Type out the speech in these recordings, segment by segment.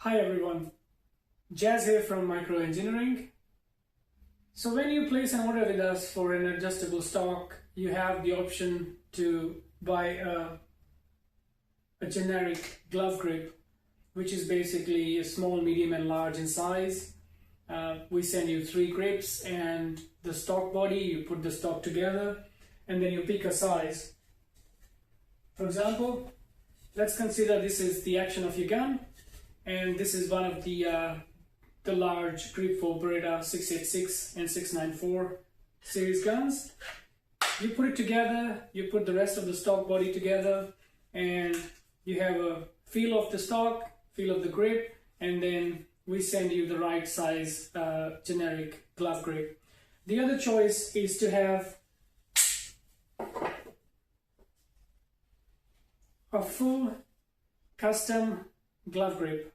Hi everyone, Jazz here from Micro Engineering. So when you place an order with us for an adjustable stock, you have the option to buy a generic glove grip, which is basically a small, medium and large in size. We send you 3 grips and the stock body. You put the stock together and then you pick a size. For example, let's consider this is the action of your gun, and this is one of the large grip for Beretta 686 and 694 series guns. You put it together, you put the rest of the stock body together, and you have a feel of the stock, feel of the grip, and then we send you the right size generic glove grip. The other choice is to have a full custom glove grip.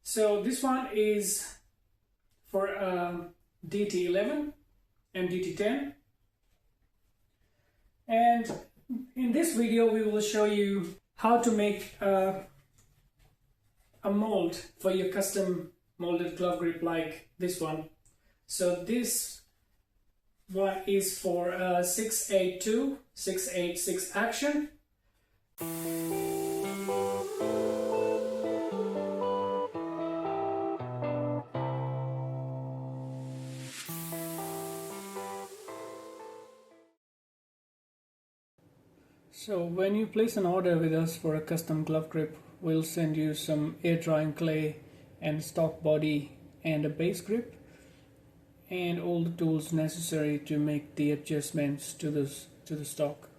So this one is for DT11 and DT10, and in this video we will show you how to make a mold for your custom molded glove grip like this one. So this one is for 682, 686 action. So when you place an order with us for a custom glove grip, we'll send you some air drying clay and stock body and a base grip and all the tools necessary to make the adjustments to the stock.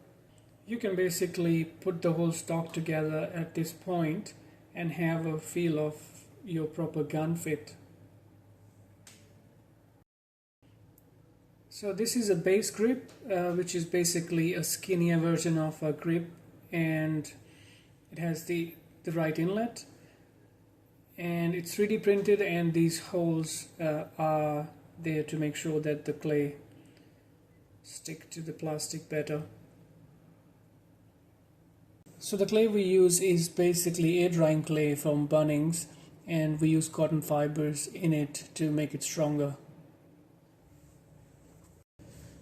You can basically put the whole stock together at this point and have a feel of your proper gun fit. So this is a base grip, which is basically a skinnier version of a grip, and it has the right inlet, and it's 3D printed, and these holes are there to make sure that the clay stick to the plastic better. So the clay we use is basically air drying clay from Bunnings, and we use cotton fibers in it to make it stronger.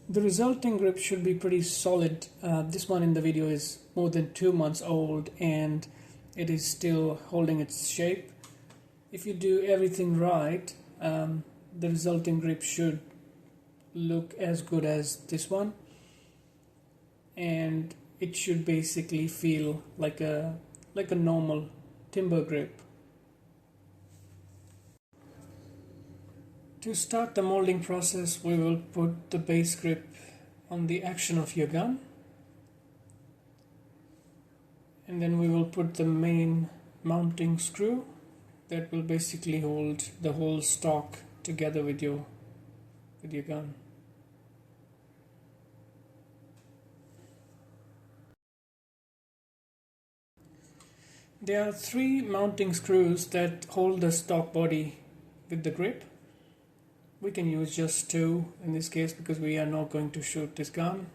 The resulting grip should be pretty solid. This one in the video is more than 2 months old and it is still holding its shape. If you do everything right, the resulting grip should look as good as this one, and it should basically feel like a normal timber grip. To start the molding process, we will put the base grip on the action of your gun, and then we will put the main mounting screw that will basically hold the whole stock together with your gun. There are 3 mounting screws that hold the stock body with the grip. We can use just 2 in this case because we are not going to shoot this gun.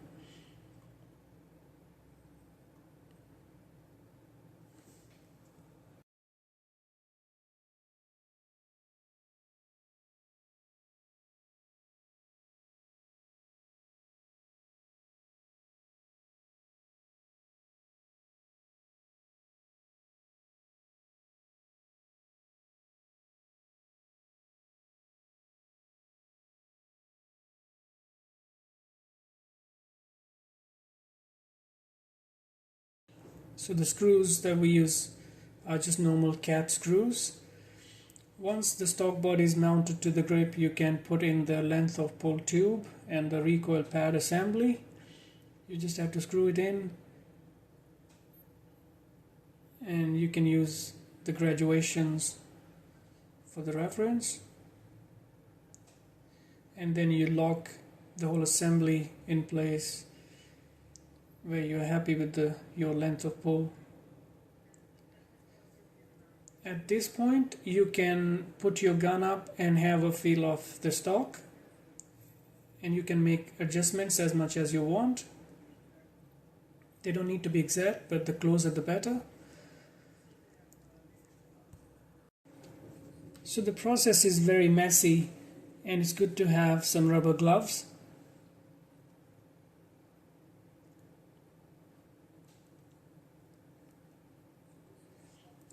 So the screws that we use are just normal cat screws. Once the stock body is mounted to the grip, you can put in the length of pull tube and the recoil pad assembly. You just have to screw it in, and you can use the graduations for the reference, and then you lock the whole assembly in place where you're happy with your length of pull. At this point, you can put your gun up and have a feel of the stock, and you can make adjustments as much as you want. They don't need to be exact, but the closer the better. So the process is very messy, and it's good to have some rubber gloves.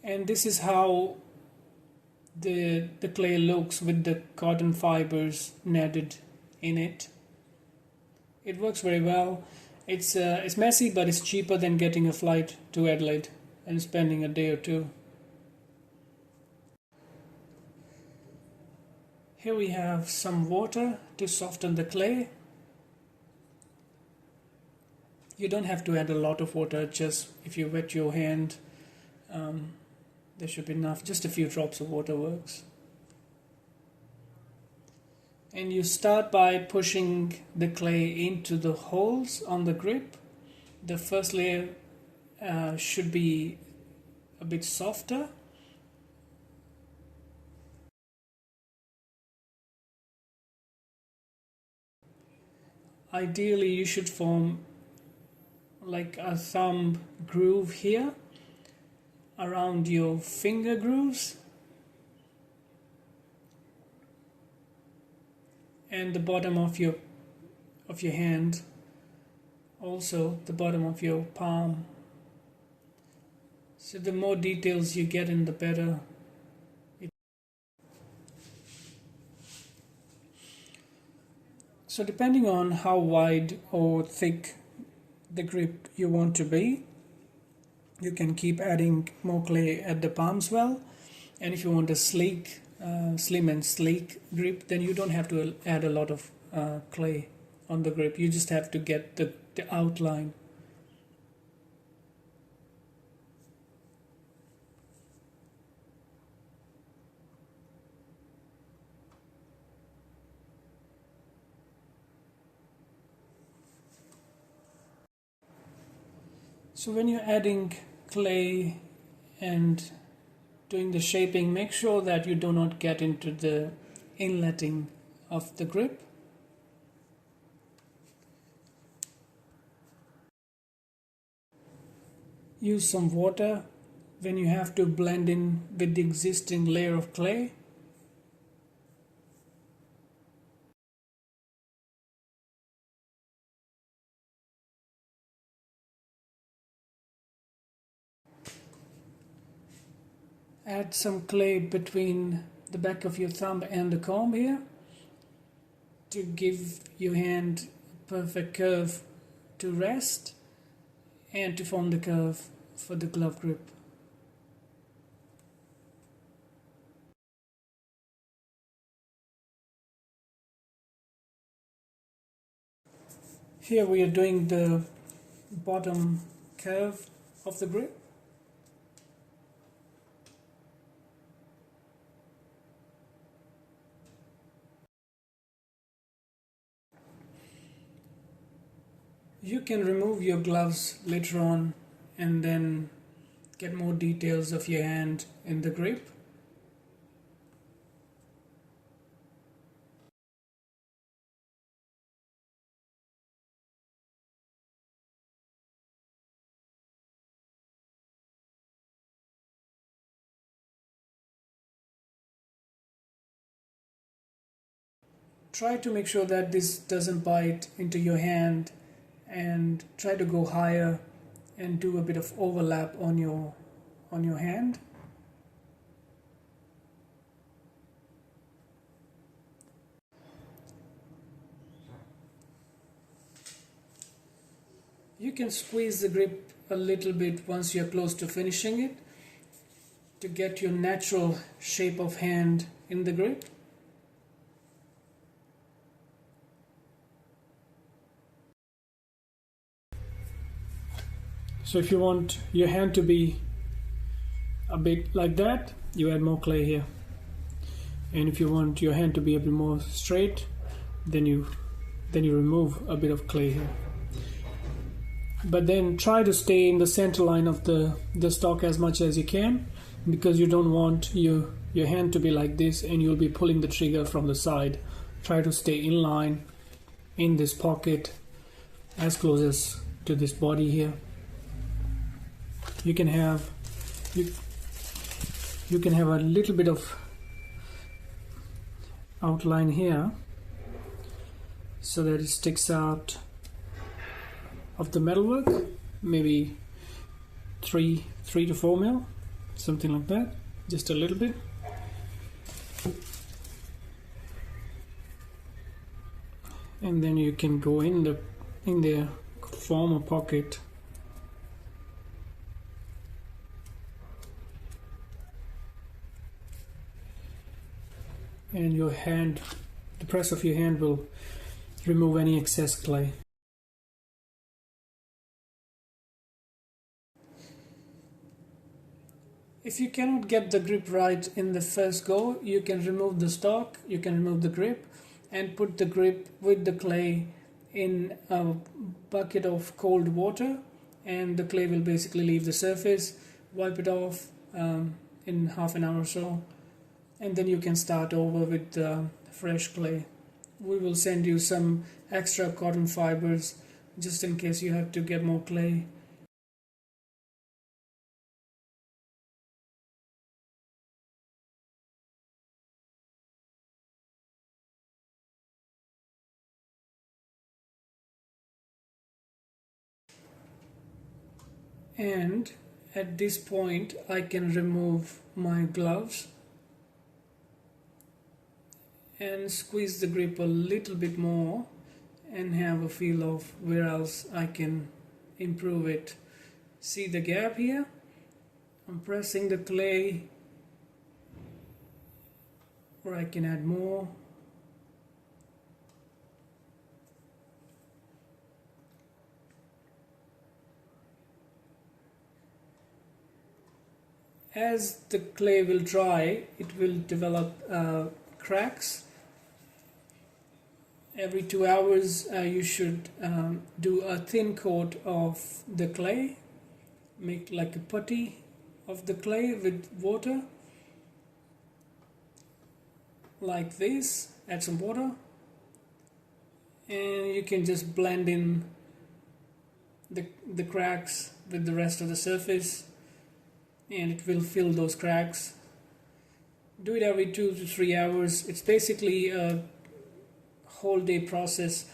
And this is how the clay looks with the cotton fibers netted in it. It works very well. It's messy, but it's cheaper than getting a flight to Adelaide and spending a day or two. Here we have some water to soften the clay. You don't have to add a lot of water, just if you wet your hand, there should be enough. Just a few drops of water works. And you start by pushing the clay into the holes on the grip. The first layer should be a bit softer. Ideally, you should form like a thumb groove here around your finger grooves, and the bottom of your hand, also the bottom of your palm. So the more details you get in, the better. So depending on how wide or thick the grip you want to be, you can keep adding more clay at the palm swell. And if you want a sleek, slim and sleek grip, then you don't have to add a lot of clay on the grip. You just have to get the outline. So when you're adding clay and doing the shaping, make sure that you do not get into the inletting of the grip. Use some water when you have to blend in with the existing layer of clay. Add some clay between the back of your thumb and the comb here to give your hand a perfect curve to rest and to form the curve for the glove grip. Here we are doing the bottom curve of the grip. You can remove your gloves later on and then get more details of your hand in the grip. Try to make sure that this doesn't bite into your hand, and try to go higher and do a bit of overlap on your hand. You can squeeze the grip a little bit once you're close to finishing it to get your natural shape of hand in the grip. So if you want your hand to be a bit like that, you add more clay here. And if you want your hand to be a bit more straight, then you remove a bit of clay here. But then try to stay in the center line of the stock as much as you can, because you don't want your hand to be like this and you'll be pulling the trigger from the side. Try to stay in line in this pocket as close as to this body here. You can have a little bit of outline here so that it sticks out of the metalwork, maybe 3 to 4 mil, something like that, just a little bit. And then you can go in there, form a pocket. And your hand, the press of your hand will remove any excess clay. If you cannot get the grip right in the first go, you can remove the stock, you can remove the grip and put the grip with the clay in a bucket of cold water, and the clay will basically leave the surface. Wipe it off in half an hour or so, and then you can start over with fresh clay. We will send you some extra cotton fibers just in case you have to get more clay. And at this point I can remove my gloves and squeeze the grip a little bit more and have a feel of where else I can improve it. See the gap here? I'm pressing the clay where I can add more. As the clay will dry, it will develop cracks. Every 2 hours you should do a thin coat of the clay. Make like a putty of the clay with water, like this. Add some water and you can just blend in the cracks with the rest of the surface, and it will fill those cracks. Do it every 2 to 3 hours. It's basically a whole day process.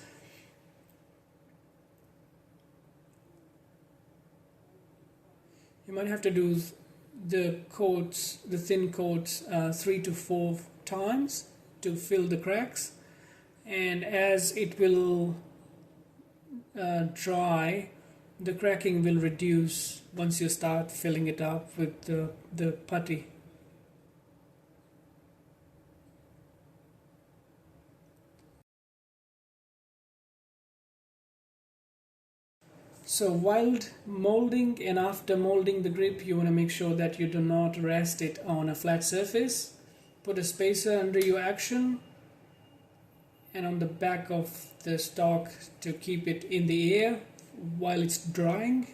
You might have to do the coats, the thin coats, 3 to 4 times to fill the cracks, and as it will dry, the cracking will reduce once you start filling it up with the putty. So while molding and after molding the grip, you want to make sure that you do not rest it on a flat surface. Put a spacer under your action and on the back of the stock to keep it in the air while it's drying.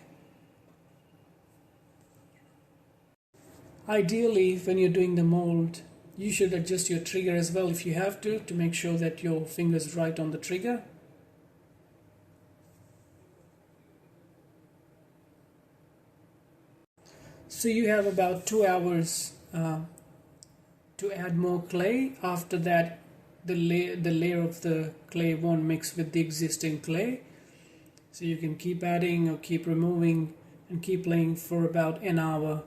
Ideally, when you're doing the mold, you should adjust your trigger as well if you have to make sure that your finger's right on the trigger. So you have about 2 hours to add more clay. After that, the layer of the clay won't mix with the existing clay. So you can keep adding or keep removing and keep playing for about an hour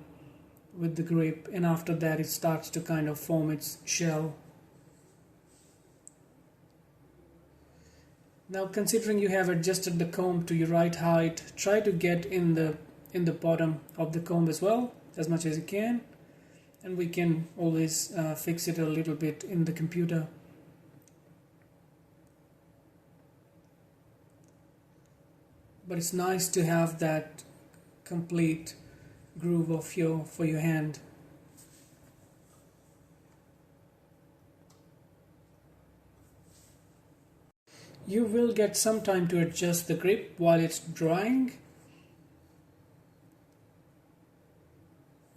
with the grip, and after that it starts to kind of form its shell. Now, considering you have adjusted the comb to your right height, try to get in the bottom of the comb as well as much as you can, and we can always fix it a little bit in the computer. But it's nice to have that complete groove of for your hand. You will get some time to adjust the grip while it's drying,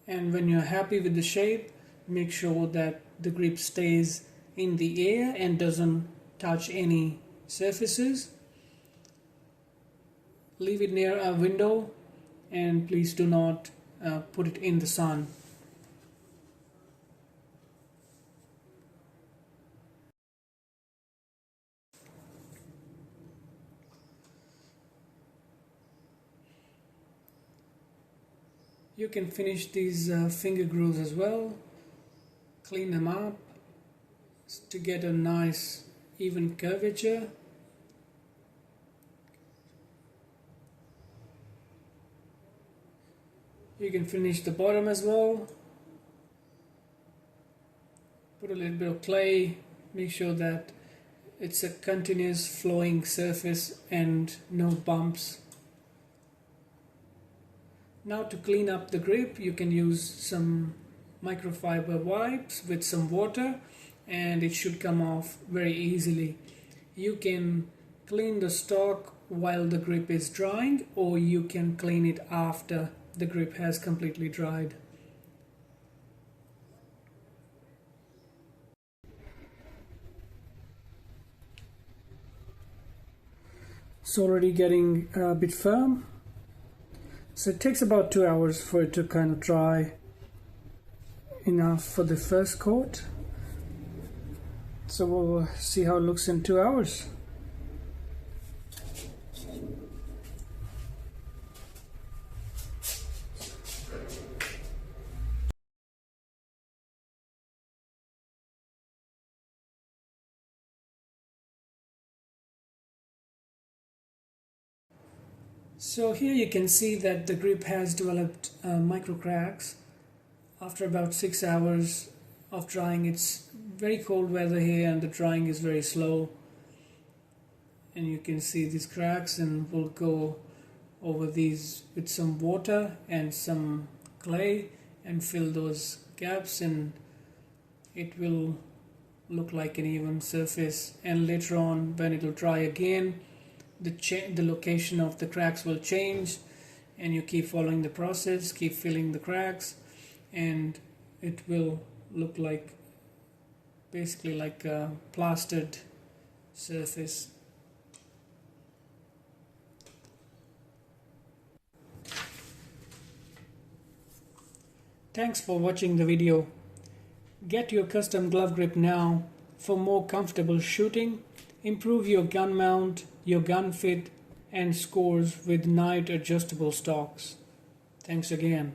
and when you're happy with the shape, make sure that the grip stays in the air and doesn't touch any surfaces. Leave it near a window and please do not put it in the sun. You can finish these finger grooves as well, clean them up to get a nice even curvature. You can finish the bottom as well. Put a little bit of clay, make sure that it's a continuous flowing surface and no bumps. Now to clean up the grip, you can use some microfiber wipes with some water and it should come off very easily. You can clean the stock while the grip is drying, or you can clean it after the grip has completely dried. It's already getting a bit firm, so it takes about 2 hours for it to kind of dry enough for the first coat. So we'll see how it looks in 2 hours. So here you can see that the grip has developed micro cracks after about 6 hours of drying. It's very cold weather here and the drying is very slow, and you can see these cracks, and we'll go over these with some water and some clay and fill those gaps, and it will look like an even surface. And later on, when it will dry again, the location of the cracks will change, and you keep following the process, keep filling the cracks, and it will look like basically like a plastered surface. Thanks for watching the video. Get your custom glove grip now for more comfortable shooting. Improve your gun mount, your gun fit and scores with Knight adjustable stocks. Thanks again.